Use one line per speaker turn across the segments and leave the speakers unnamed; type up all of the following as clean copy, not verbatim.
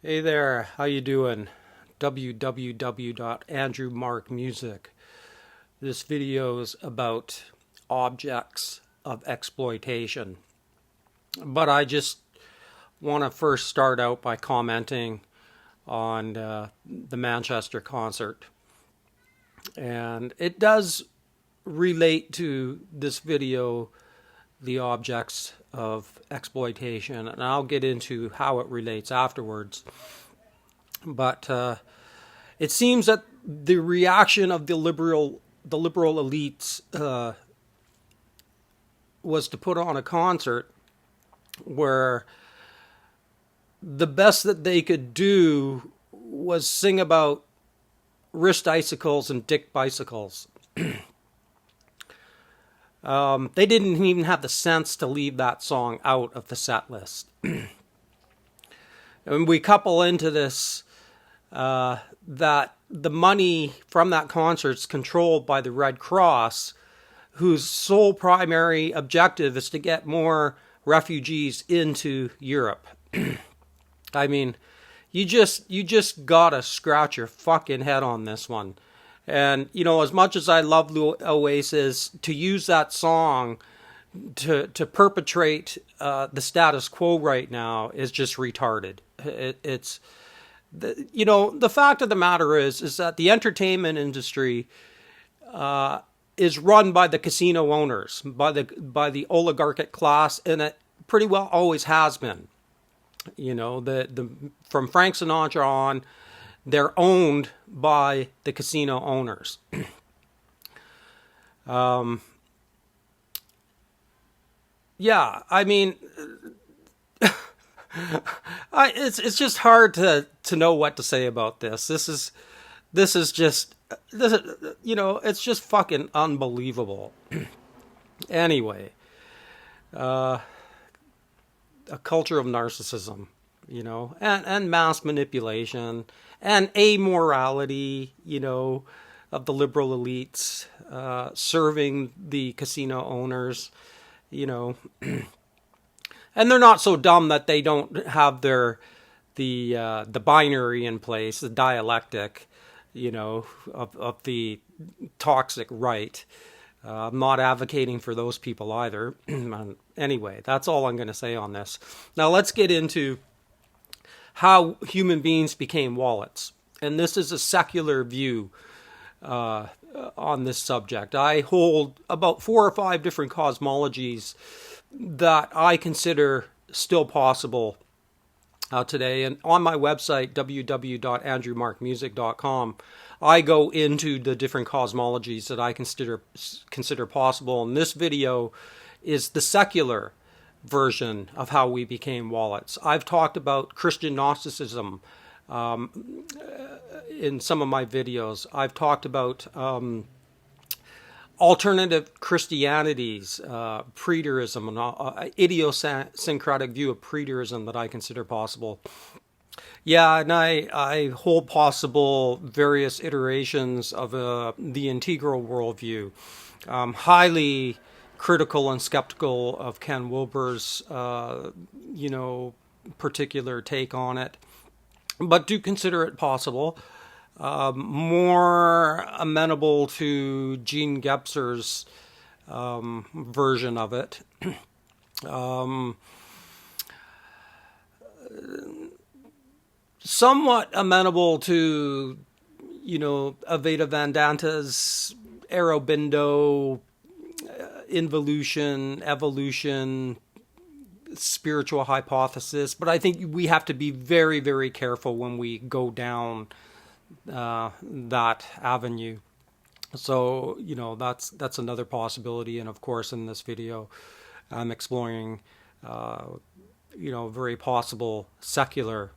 Hey there, how you doing? www.andrewmarkmusic. This video is about objects of exploitation. But I just want to first start out by commenting on the Manchester concert. And it does relate to this video, the objects of exploitation, and I'll get into how it relates afterwards. But it seems that the reaction of the liberal elites was to put on a concert where the best that they could do was sing about wrist icicles and dick bicycles. They didn't even have the sense to leave that song out of the set list. And we couple into this that the money from that concert is controlled by the Red Cross, whose sole primary objective is to get more refugees into Europe. I mean, you just gotta scratch your fucking head on this one. And, you know, as much as I love Oasis, to use that song to perpetrate the status quo right now is just retarded. It's, you know, the fact of the matter is that the entertainment industry is run by the casino owners, by the oligarchic class, and it pretty well always has been. You know, from Frank Sinatra on, they're owned by the casino owners. Yeah, I mean, it's just hard to know what to say about this. This is just you know, it's just fucking unbelievable. Anyway, a culture of narcissism, you know, and mass manipulation and amorality, you know, of the liberal elites serving the casino owners, you know. And they're not so dumb that they don't have the binary in place, the dialectic, you know, of the toxic right. I'm not advocating for those people either. Anyway, that's all I'm going to say on this. Now let's get into how human beings became wallets. And this is a secular view on this subject. I hold about 4 or 5 different cosmologies that I consider still possible today. And on my website, www.andrewmarkmusic.com, I go into the different cosmologies that I consider possible. And this video is the secular version of how we became wallets. I've talked about Christian Gnosticism in some of my videos. I've talked about alternative Christianities, preterism, and idiosyncratic view of preterism that I consider possible. Yeah, and I hold possible various iterations of the integral worldview. Highly critical and skeptical of Ken Wilber's, you know, particular take on it, but do consider it possible. More amenable to Gene Gebser's version of it. Somewhat amenable to, you know, Aveda Vedanta's Aurobindo, involution, evolution, spiritual hypothesis. But I think we have to be very, very careful when we go down that avenue. So, you know, that's another possibility. And of course, in this video, I'm exploring, you know, very possible secular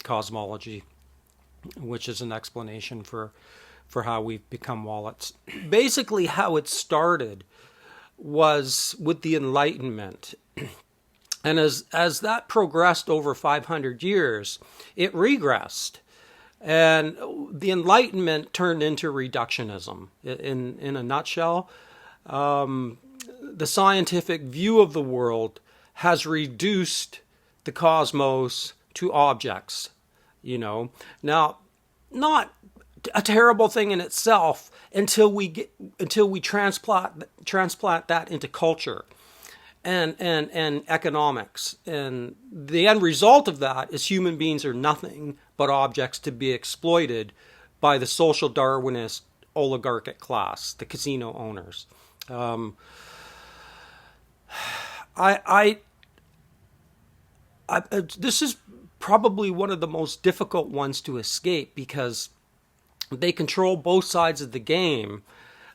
cosmology, which is an explanation for how we've become wallets. Basically, how it started was with the Enlightenment. And as that progressed over 500 years, it regressed. And the Enlightenment turned into reductionism. In a nutshell, the scientific view of the world has reduced the cosmos to objects Now, not a terrible thing in itself until we transplant that into culture and economics. And the end result of that is human beings are nothing but objects to be exploited by the social Darwinist oligarchic class, the casino owners. I this is probably one of the most difficult ones to escape because they control both sides of the game.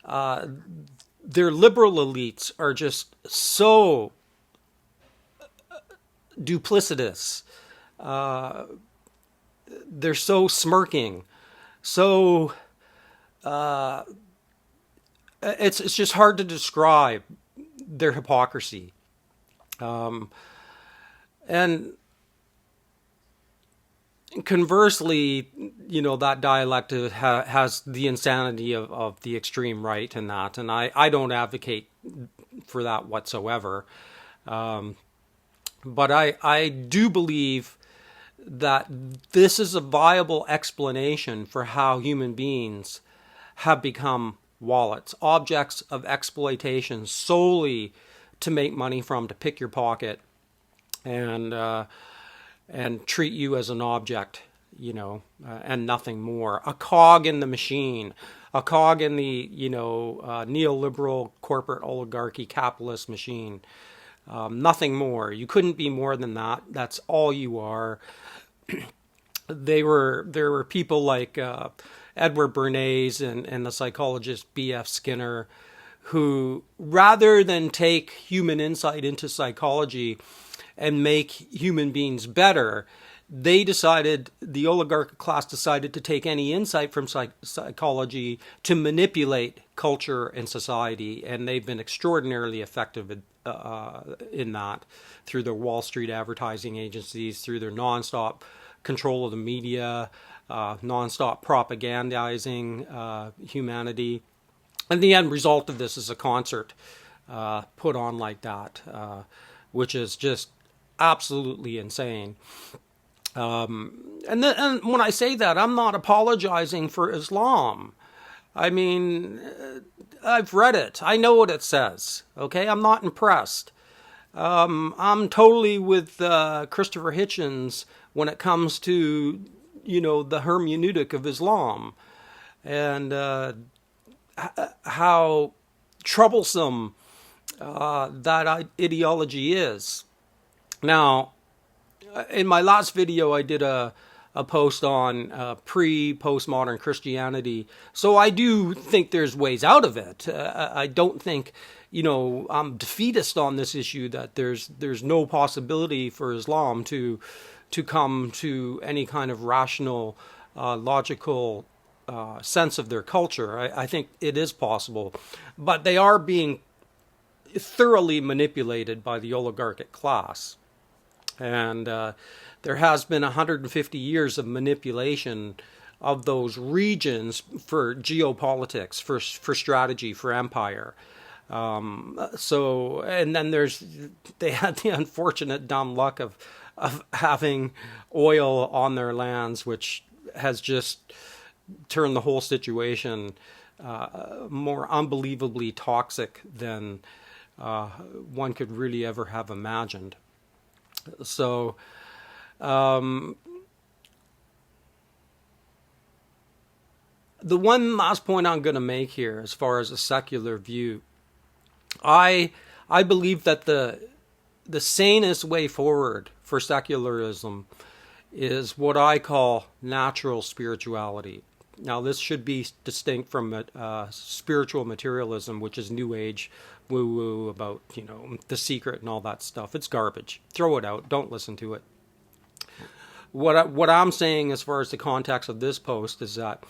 Their liberal elites are just so duplicitous. They're so smirking. So it's just hard to describe their hypocrisy. And conversely, that dialect has the insanity of the extreme right and that, and I don't advocate for that whatsoever. But I do believe that this is a viable explanation for how human beings have become wallets, objects of exploitation solely to make money from, to pick your pocket and treat you as an object, and nothing more. A cog in the machine, a cog in the, neoliberal corporate oligarchy capitalist machine. Nothing more. You couldn't be more than that. That's all you are. There were people like Edward Bernays and the psychologist B.F. Skinner, who, rather than take human insight into psychology and make human beings better, the oligarchic class decided to take any insight from psychology to manipulate culture and society, and they've been extraordinarily effective in that through their Wall Street advertising agencies, through their nonstop control of the media, nonstop propagandizing humanity. And the end result of this is a concert put on like that, which is just absolutely insane. And when I say that, I'm not apologizing for Islam. I mean, I've read it. I know what it says. Okay, I'm not impressed. I'm totally with Christopher Hitchens when it comes to, the hermeneutic of Islam and how troublesome that ideology is. Now, in my last video, I did a post on pre-postmodern Christianity. So I do think there's ways out of it. I don't think, I'm defeatist on this issue, that there's no possibility for Islam to come to any kind of rational, logical sense of their culture. I think it is possible. But they are being thoroughly manipulated by the oligarchic class. And there has been 150 years of manipulation of those regions for geopolitics, for strategy, for empire. And then they had the unfortunate dumb luck of having oil on their lands, which has just turned the whole situation more unbelievably toxic than one could really ever have imagined. So, the one last point I'm going to make here, as far as a secular view, I believe that the sanest way forward for secularism is what I call natural spirituality. Now, this should be distinct from spiritual materialism, which is New Age woo-woo about, The Secret and all that stuff. It's garbage. Throw it out. Don't listen to it. What I'm saying as far as the context of this post is that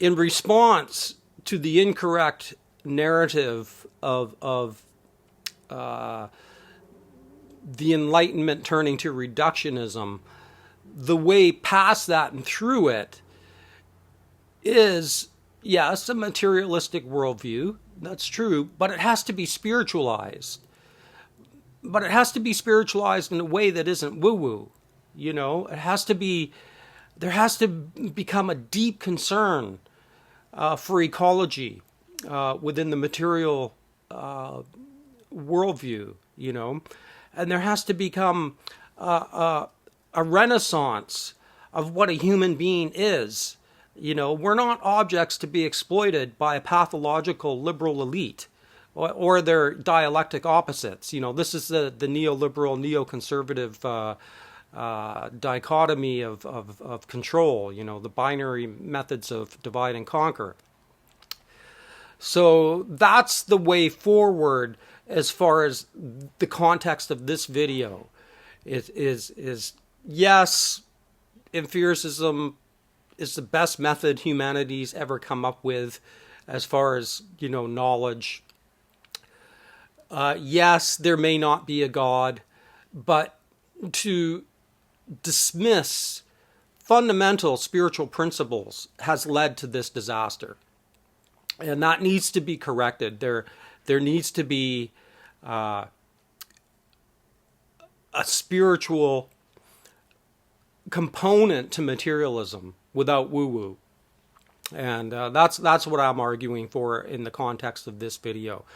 in response to the incorrect narrative of the Enlightenment turning to reductionism, the way past that and through it is, yes, a materialistic worldview. That's true, but it has to be spiritualized. But it has to be spiritualized in a way that isn't woo-woo. You know, it has to be, there has to become a deep concern for ecology within the material worldview, you know, and there has to become a renaissance of what a human being is. You know, we're not objects to be exploited by a pathological liberal elite or their dialectic opposites. You know, this is the neoliberal, neoconservative dichotomy of control, you know, the binary methods of divide and conquer. So that's the way forward as far as the context of this video is yes, empiricism is the best method humanity's ever come up with as far as, you know, knowledge. Yes, there may not be a God, but to dismiss fundamental spiritual principles has led to this disaster. And that needs to be corrected. There needs to be a spiritual component to materialism without woo-woo. And that's what I'm arguing for in the context of this video.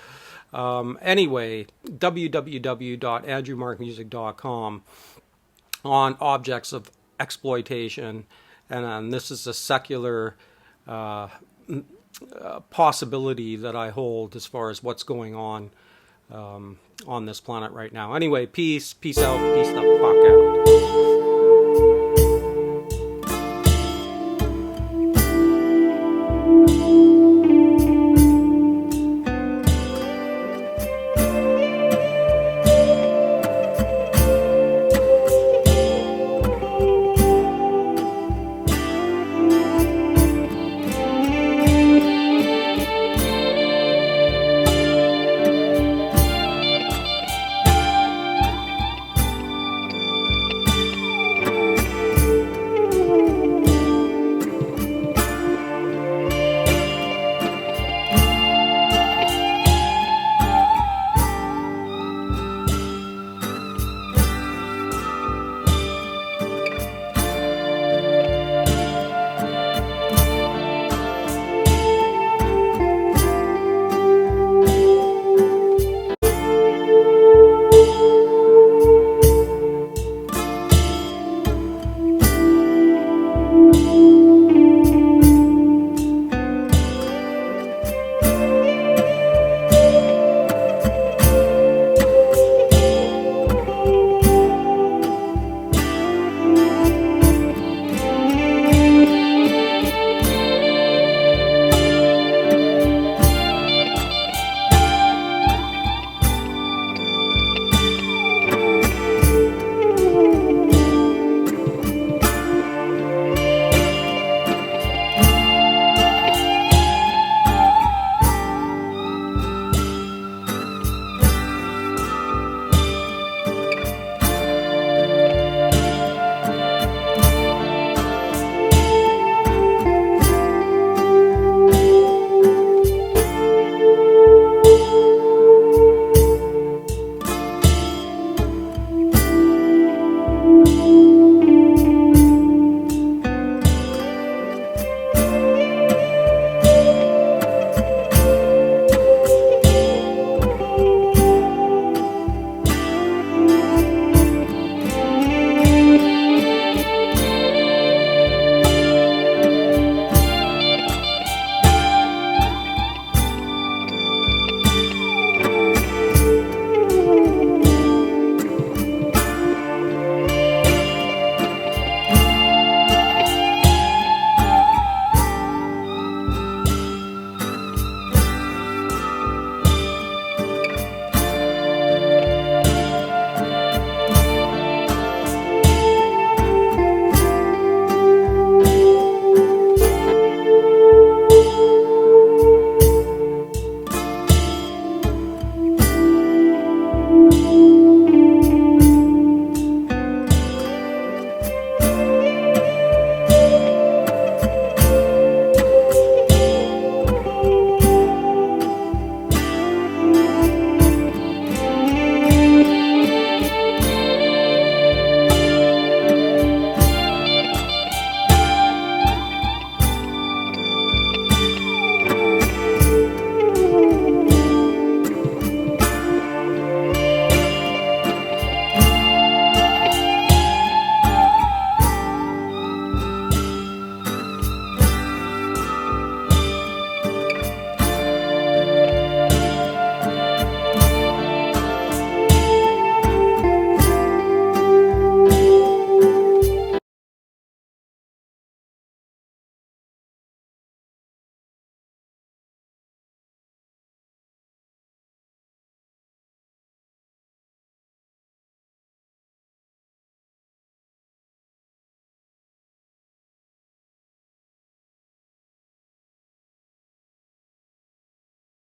Anyway, www.andrewmarkmusic.com on objects of exploitation, and this is a secular possibility that I hold as far as what's going on this planet right now. Anyway, peace out, peace the fuck out.